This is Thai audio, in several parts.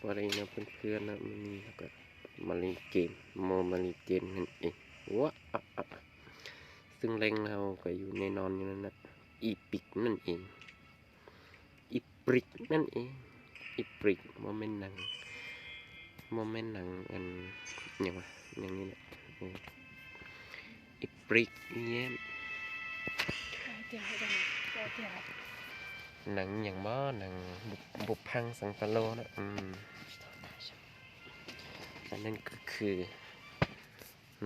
วัสดีนะเพื่อนๆนะมันนี้แล้วก็มาเล่นเกมมาเล่นเกมนั่นเองว้าซึ่งเล่งเราก็อยู่ในนอนอยู่นั่นนะอีปิกนั่นเองอีปริกนั่นเองอีปริกโมเมนต์หนังอันอย่างวะอย่างนี้แหละอีปริกเนี่ยหนังอย่างบ้าหนังบุพพังสังกะโลนะอันนั้นก็คือ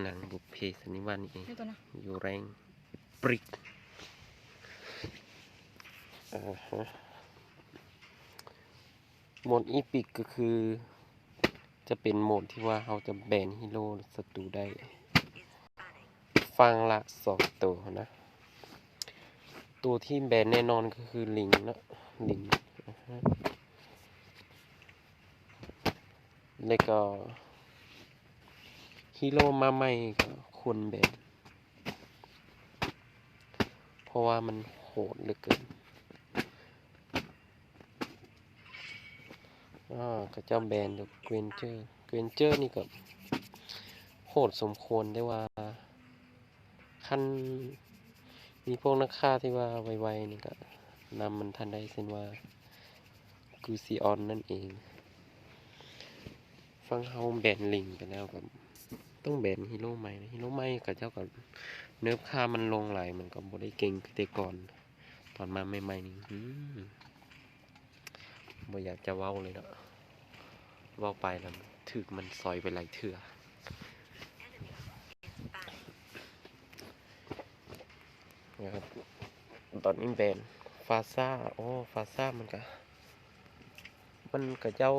หนังบุพเพสันนิวาสนี่เองอยู่แรงปริกโหมดอีพิกก็คือจะเป็นโหมดที่ว่าเราจะแบนฮีโร่ศัตรูได้ฟังละ2ตัวนะตัวที่แบนแน่นอนก็คือลิงนะลิงแล้วก็ฮีโร่มาใหม่ก็ควรแบนเพราะว่ามันโหดเหลือเกินก็เจ้าแบนเกวนเจอร์นี่ก็โหดสมควรได้ว่าขั้นมีพวกนักฆ่าที่ว่าไวๆนี่ก็นำมันทันได้เช่นว่ากูซิออนนั่นเองฟังเฮาแบนลิงไปแล้วก็ต้องแบนฮีโร่ใหม่นะฮีโร่ใหม่กับเจ้าก็เนิร์ฟค่ามันลงไหลมันก็บ่ได้เก่งคือแต่ก่อนตอนมาใหม่ๆนี่บ่อยากจะเว้าเลยเนาะเว้าไปแล้วถึกมันซอยไปหลายเถื่อนะครับตอนนี้แบนฟาซ่าฟาซ่ามันก็เจ้า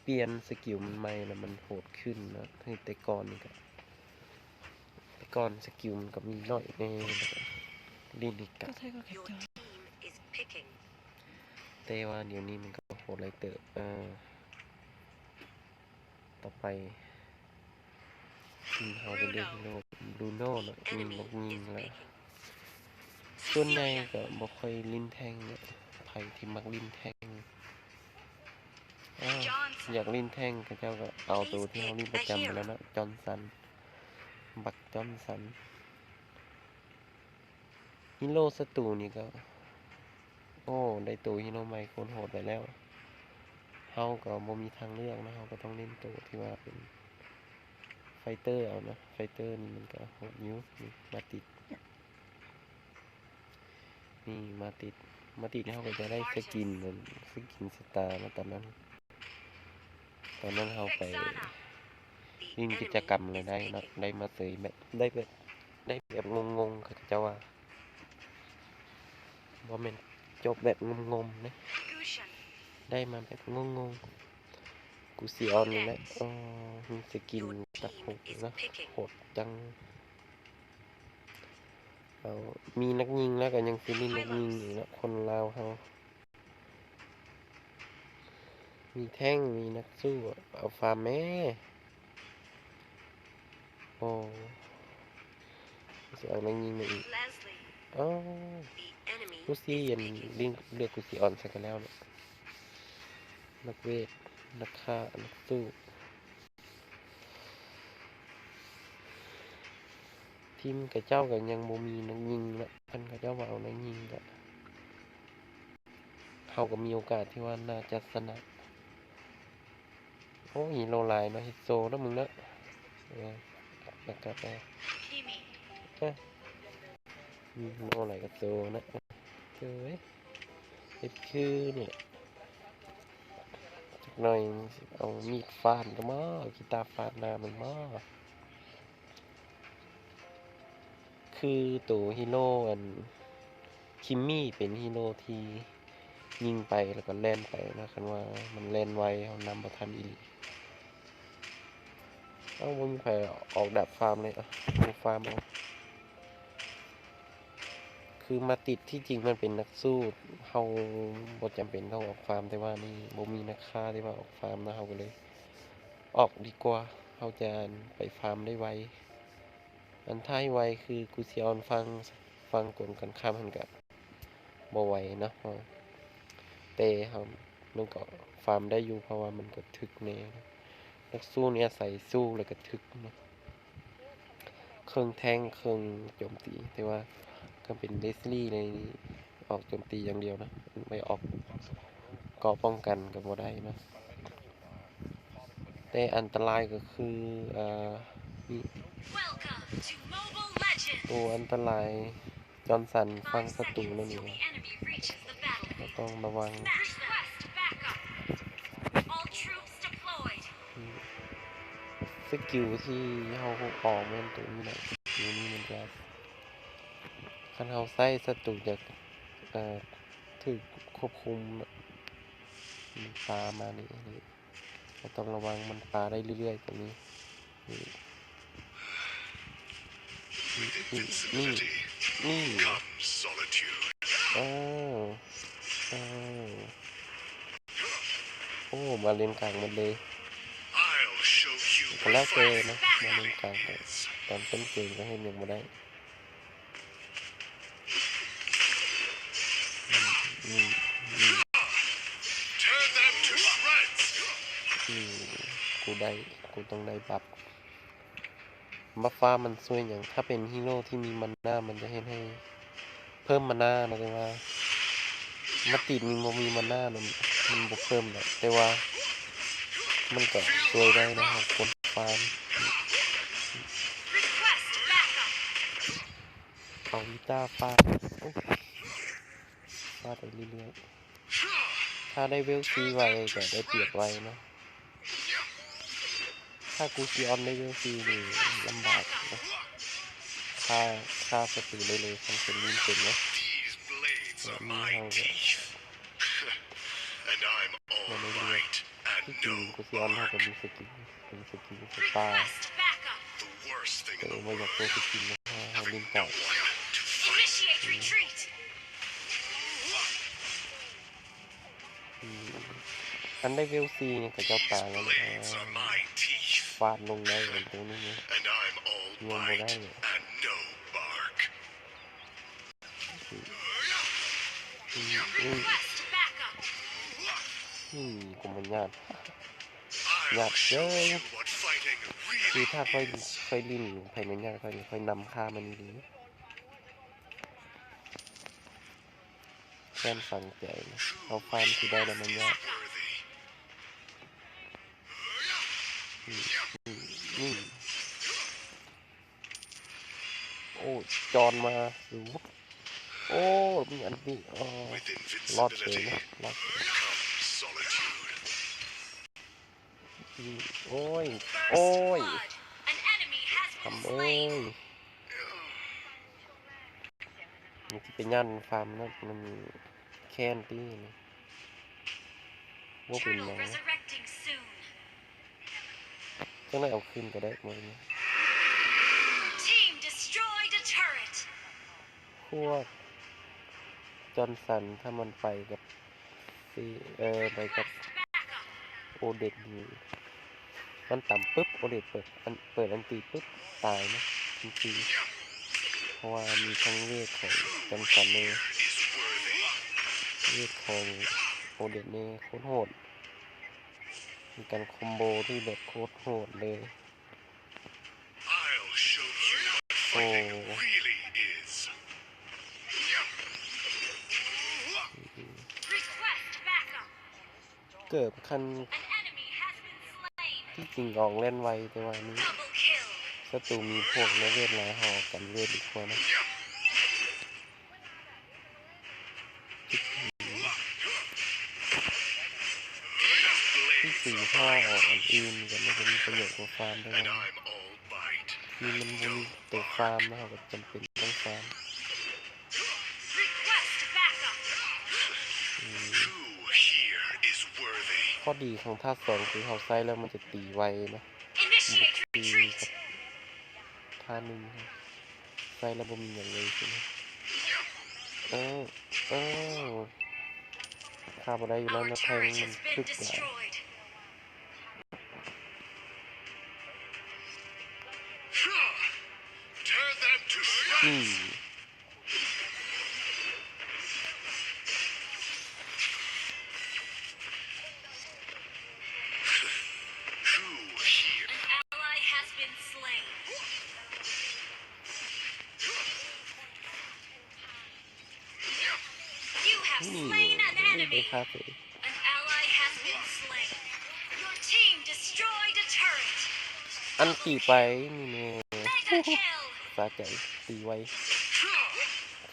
เปลี่ยนสกิลมันใหม่แล้วมันโหดขึ้นนะแต่ก่อนนี่ก็แต่ก่อนสกิลมันก็มีน้อยแน่ลินิกะแต่ว่าเดี๋ยวนี้มันก็โหดไรเตอต่อไปเราจะเล่นโลกบรูโน่นะยิงแล้วส่วนใหญ่ก็บ่ค่อยลิ้นแทงเนี่ยไผที่มักลิ้นแทงอยากลิ้นแทงก็เจ้าก็เอาตัวที่เขาลิ้นประจำไปแล้วนะจอห์นสันบักจอห์นสันฮีโร่ศัตรูนี่ก็ได้ตัวฮีโร่ใหม่คนโหดไปแล้วเฮาก็บ่มีทางเลือกนะเฮาก็ต้องเล่นตัวที่ว่าเป็นไฟเตอร์เอานะไฟเตอร์นี่มันก็โหดนิ้วนี่มาติดนี่เฮาก็จะได้สกินสตาร์นะตอนนั้นเฮาไปยิ่งกิจกรรมเลยได้นะได้มาเสยแบบได้แบบงงๆเขาจะว่าบ่แม่นจบแบบงมๆนะได้มาแบบงงๆกูซิออนนี่แหละมีสกินตัดหกนะโหดจังมีนักยิงแล้วก็ยังซีรีส์นักยิงอยู่นะคนลาวเฮามีแท่งมีนักสู้เอาฟาร์มแม่จะเอานักยิงมาอีกกูซี่ยันลิงเลือกกูซี่ออนใส่กันแล้วเนี่ยนักเวทนักฆ่านักสู้ทีมกับเจ้ากับยังบ่มีนักยิงละพันกับเจ้าว่าเอานักยิงก็เขาก็มีโอกาสที่ว่าน่าจะชนะฮีโร่ไลน์เนาะฮิโซแล้วมึงเนาะแล้วก็ฮีโร่ไลน์กับโซนะเฮ็ดคือเนี่ยจักหน่อยเอามีดฟาดก็มาเอากีตาร์ฟาดหน้ามันมาคือตัวฮีโร่อันคิมมี่เป็นฮีโร่ที่ยิงไปแล้วก็แล่นไปนะคันว่ามันแล่นไวเขานำประทันอีหลีบ่มีใครออกดับฟาร์มเลยฟาร์มเอาคือมาติดที่จริงมันเป็นนักสู้เขาบ่จำเป็นต้องออกฟาร์มแต่ว่านี่บ่มีนักฆ่าที่ว่าออกฟาร์มนะเขาก็เลยออกดีกว่าเขาจะไปฟาร์มได้ไวอันท้ายไวคือกูสิออนฟังกลกันข้ามหันกับบ่ไหวนะแต่มันก็ฟ ฟาร์มได้อยู่เพราะว่ามันก็ถึกแน่นักสู้เนี่ยใส่สู้แล้วก็ถึกนะเครื่องแทงเครื่องโจมตีแต่ว่าก็เป็นเลสลี่ในออกโจมตีอย่างเดียวนะไม่ออกเกราะป้องกันก็บ่ได้นะแต่อันตรายก็คือนี่ตัวอันตรายจอห์นสันฟังศัตรูนั่นเองเราต้องระวังสกิลที่เขาออกแม่นตัวนี้แหละสกิลนี้มันจะคันเขาใส่ศัตรูจะถูกควบคุมมันปามานี่เราต้องระวังมันปาได้เรื่อยๆตรงนี้นี่โอ้มาเล่นกลางมันเลยก็แล้วเจนะมาเล่นกลางตอนต้นเกมก็ให้ยังมาได้กูต้องได้บัฟฟ้ามันช่วยอย่างถ้าเป็นฮีโร่ที่มีมันหน้ามันจะให้เพิ่มมันหน้านะแต่ว่ามาติดมีมันหน้ามันบวกเพิ่มแหละแต่ว่ามันก็ช่วยได้นะครับคนฟาร์มเอาวิต้าฟาดไปเรื่อยๆถ้าได้เวลซีไวก็ได้เปรียบไวนะถ้ากูซีออนได้เวลซีนี่ลำบากนะฆ่าศัตรูได้เลยทำเป็นวินเป็นนะนี่เราแบบมาเรื่อยๆที่จริงกูซีออนเขาก็มีสกิลเป็นสกิลสตาร์แต่ไม่อยากโดนสกิลนะเขาลิงต่ออันได้เวลซีเนี่ยกับเจ้าป่าแล้วฟาดลงได้เหมือนตรงนี้เนี่ยรวมไปได้เนี่ยกูมันยากเยอะคือถ้าค่อยลิ้นภายในยากค่อยนำค่ามันดีแค่ฟังใจนะเอาฟาร์มที่ได้แล้วมันยากนี่โอ้จอนมาดูโอ้มีอันนี้รอดเลยนะรอดโอ้ยทำเอ้ยมันจะเป็นย่านฟาร์มนะมันแค้นตีนี่ว่าเป็นยังจังได้เอาขึ้นก็ได้หมดเลยพวกจอห์นสันถ้ามันไปกับไปกับโอเด็กนี่มันต่ำปุ๊บโอเด็กเปิดอันตีปุ๊บตายนะทันทีเพราะว่ามีทั้งเวทของจอห์นสันเน่เวทของโอเด็กเน่โคตรโหดมีการคอมโบที่แบบโคตรโหดเลยโอ้เกิดคันที่จริงออกเล่นไวแต่ว่านี้ศัตรูมีพวกและเวทหลายหอกันเวทอีกคนนะที่จริงถ้าออกอันอื่นกันมันจะมีประโยชน์กว่าฟาร์มด้วยนะมีมันมีแต่ฟาร์มนะครับจำเป็นต้องฟาร์มข้อดีของท่าสองคือเขาใช้แล้วมันจะตีไวนะบุกตีกับท่าหนึ่งใช้แล้วบ่มีอย่างเลยใช่ไหมฆ่าไปได้อยู่แล้วนะแทงมันคึกกว่า have นี่ slain an ได้ enemy. ค่าเสย An ally has been slain. Your team destroyed a turret. อันตี Double ไป kill. นี่แน่ Mega kill. สะใจตีไว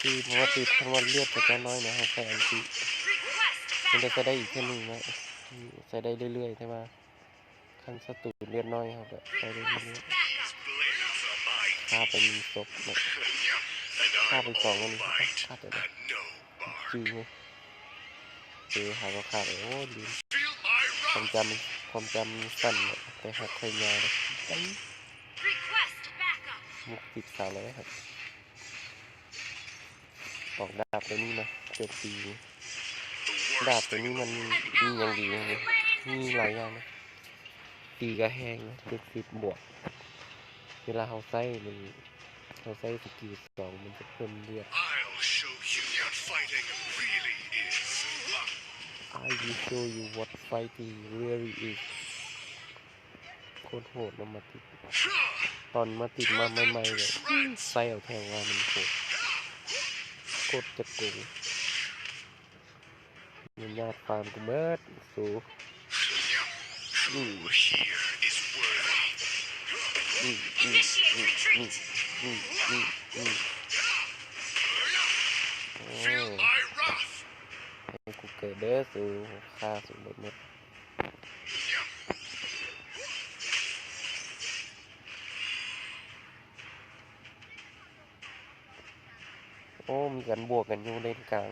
คือเพราะว่าตีทั้งวันเลือดแต่ก็น้อยนะเขาใส่อันตี Request มันจะ backup. ได้อีกแค่หนึ่งนะใส่ได้เรื่อยๆใช่ไหมขั้นศัตรูเลือดน้อยเขาก็ใส่ได้เรื่อย Request backup. ๆฆ่าไปมีศพนะฆ่าไป2อันนี้ฆ่าแต่ละจีไงหาก็ฆ่าไปโอ้ลืมความจำสั้นเลยแต่หักเคยยาวเลย Request backup. มุกติดสาวเลยครับออกดาบตัวนี้นะโจมตีดาบตัวนี้มันมีอย่างดีเลยมีหลายอย่างนะตีกระแหงนะ70 บวกเวลาเขาใส่สกิล2มันจะเพิ่มเลือด I will show you what fighting really is โคตรโหดนะมาติดตอนมาติดมาใหม่ๆเลยไส้เอาแทงว่ามันโหดโคตรจะโกงมันยากฟาร์มกูเมิดสูInitiate retreat. โอ้ให้กูเกิดเด้อสูฆ่าสูหมดโอ้มีกันบวกกันอยู่เลนกลาง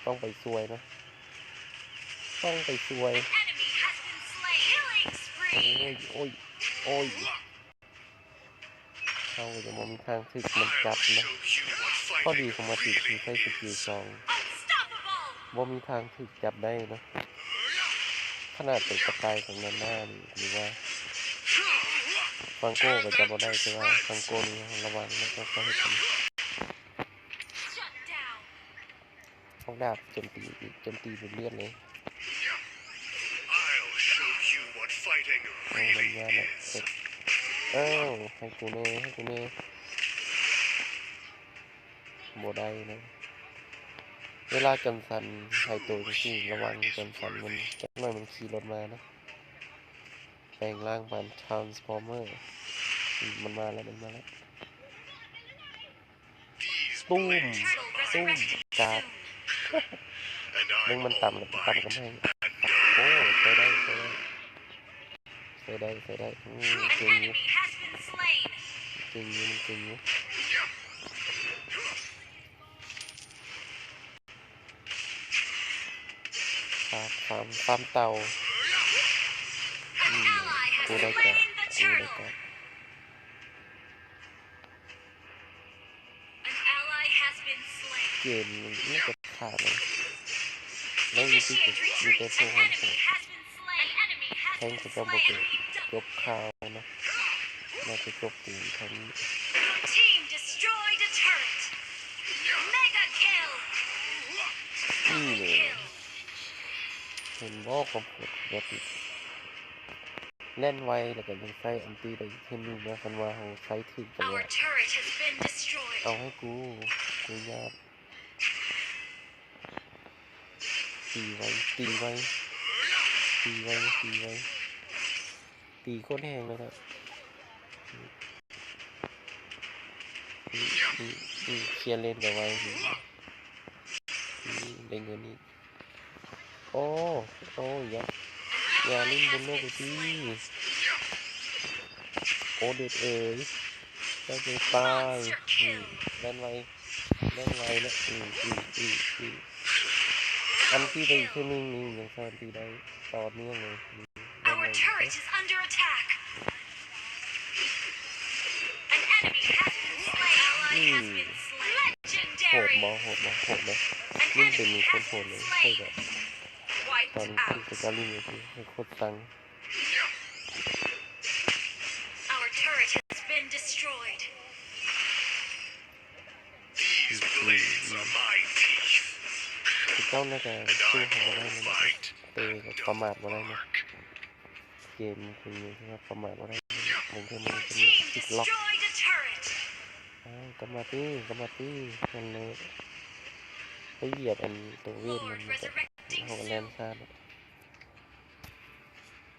ต้องไปซวยนะต้องไปซวย Enemy has been slain. Killing โอ้ spree. ยเขาจะมองมีทางถึกมันจับนะข้อดีของมาติดคือใช้สกิล2 Unstoppable. ว่ามีทางถึกจับได้นะขนาดเป็นกระต่ายของนันหน้านี่หรือว่าฟังโก้ก็จับบ่ได้แต่ว่าฟังโก้นี่ระวังนะต้องใช้กัน Shut down. พกดาบโจมตีเป็นเลือดเลยมันยากนะเสร็จให้กูเน่บ่ได้นะเวลาจนสันไฮโตจริงๆระวังจนสันมันจักหน่อยมันขี่รถมานะแปลงร่างเป็น Transformer มันมาแล้วตุ้ม Turtle resurrecting กาด soon. เรื่องมันต่ำกำแพงโอ้ใช้ได้เก่งอ An ยู่ enemy has been slain. เก่งอยู่ฟาร์มเต่า An ally has กูได้ slain กะ the turtle. An ally has been slain. เกมนี่จะขาดเลยแล้วมีที่ Initiate มีแต่ retreat. พวก An มัน enemy has been slain. An enemy แท has ง been จะจบ slain. จบข่าวนะน่าจะจบตีทั้ง Your team destroyed a turret. Mega kill. นี่ Double เลย kill. เห็นบ่คอมโพสปกติเล่นไวแล้วก็ยังใส่อันตีได้เทนนึงนะคันว่าเขาใช้ถึงจังห Our วะ turret has been destroyed. เอาให้กูยากตีไว้ตีโคตรแห้งเลยครับเคลียร์เลนกับไว้ได้เงินนี่โอ้อย่าลิ้นบนโลกที่โอเด็ดเอ๋ยเจ้าจะตายเล่นไว้นะอันที่ได้แค่นึงนี่ยังสร้างตีได้ต่อเนื่องเลยเล่น Our ไว้ turret is under attack. An enemy has been slain. Ally has been slain. โหด Legendary. มอโหดไหม An นี่เป็น enemy คน has โหด been เลยใช่ slain. แบบต Wiped อนที่ out. สการินคือให้โคตรตัง Our turret has been destroyed. คือเจ้าน่าจะสู้เขาไม่ได้นะเตะแบบประมาทไม่ได้นะเกมคืออย่างที่ว่าประมาทไม่ได้เหมือนที่มัน Your เป็น team ติดล็อก destroyed a turret. กำมาตี้กันเลย ไปเหยียบอันตัวเวทมัน Lord มันก็ resurrecting เขาก็แล่น soon. ซ่าน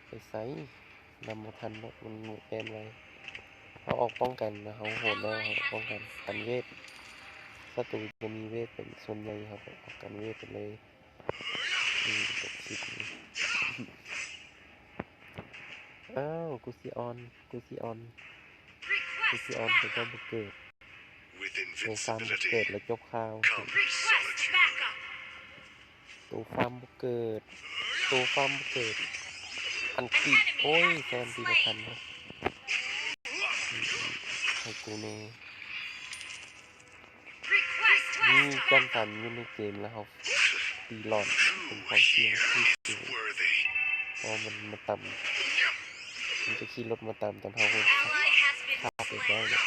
ไปไสนำบ่ทันเนาะมันแล่นไวเขาออกป้องกันนะเขา An โหดแล้ว ally เขา has ป้องกัน been กันเว slain. ทศัตรูจะมีเวทเป็นส่วนใหญ่ครับออกกันเวทไปเลยตกสิบนี่ อ้าวกูสิออนพระ Request เจ้า backup. บ่เกิด With ตัวฟาร์มบ่ invincibility เกิดแล้วจบข่าว comes Request solitude. backup. ตัวฟาร์มบ่เกิด อันติ An โอ้ enemy ย has แซ been นตีบ่ทัน slain. เนาะให้กูแน่ Request นี่จัง backup. สันอยู่ในเกมแล้วเขาตีหลอดเป็น True ความเสี่ยง hero ที่ is สูง worthy. เพราะมันมาต่ำมันจะขี่รถมาต่ำตอนเขา An ally has been ขับไปได้ slain. เนี่ย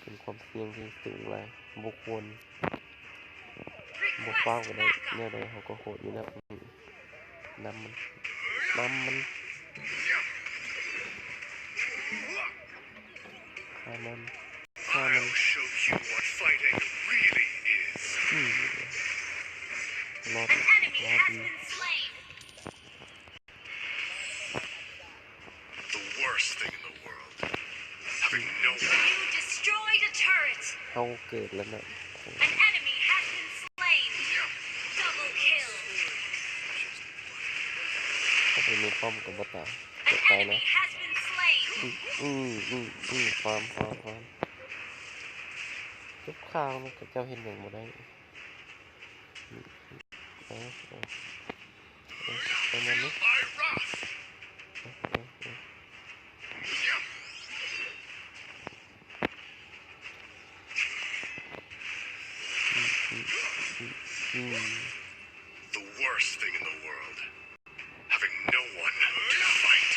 เป็นความเสี่ยงที่สูงหลายบ่ควรบ่เฝ้า Request ก็ได้ backup. แนวใดเขาก็โหดอยู่แล้วนำมันฆ่ามัน I'll show you what fighting really is. รอด An enemy รอด has ดี been slain. The worst thing in the world. Having no one. You destroyed a turret. เขาเกิดแล้วนะ An enemy has been slain. Double kill. เข้าไปในป้อมกับบ่ตาย An เกิดตายนะ enemy has been slain. ความทุกข่าวมันก็เจ้าเห็นอย่างบ่ได้ประมาณนี้ My wrath. อืม The worst thing in the world. Having no one to fight.